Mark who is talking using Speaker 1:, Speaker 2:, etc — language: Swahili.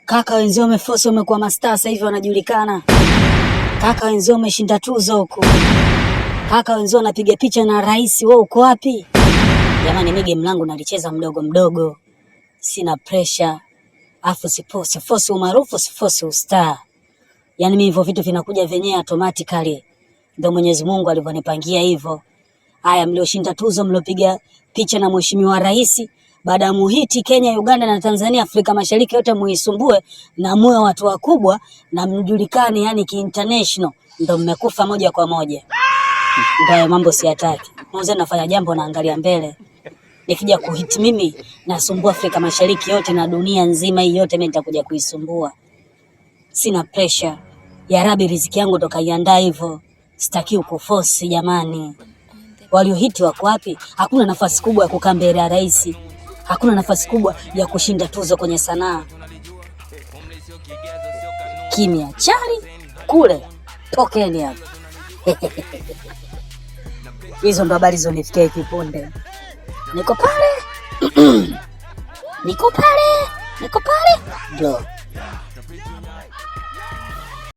Speaker 1: Kaka wenzio wameforce, wamekuwa mastaa sasa hivi wanajulikana. Kaka wenzio wameshinda tuzo huko. Kaka wenzio wanapiga picha na rais, wewe uko wapi? Jamani, mimi game langu nalicheza mdogo mdogo. Sina pressure. Afu siforce umaarufu, siforce ustar. Yaani mimi hivyo vitu vinakuja vyenyewe automatically. Ndio Mwenyezi Mungu alivyonipangia hivyo. Haya, mlioshinda tuzo, mliopiga picha na mheshimiwa rais, baada ya muhiti Kenya, Uganda na Tanzania, Afrika Mashariki yote muisumbue na muwe watu wakubwa na mjulikane yani ki-international, ndio mmekufa moja kwa moja. Ndio mambo siyataki. Mwanzo nafanya jambo naangalia mbele. Nikija kuhiti mimi nasumbua Afrika Mashariki yote na dunia nzima hii yote, mimi nitakuja kuisumbua. Sina pressure. Ya Rabbi, riziki yangu ndo kaiandaa hivyo. Sitaki ukuforce jamani. Waliohiti wako wapi? Hakuna nafasi kubwa ya kukaa mbele ya rais. Hakuna nafasi kubwa ya kushinda tuzo kwenye sanaa. Kimya chali kule. Tokeni hapa. Hizo ndo habari zonifikia hivi punde. Niko pale. Niko pale. Bro.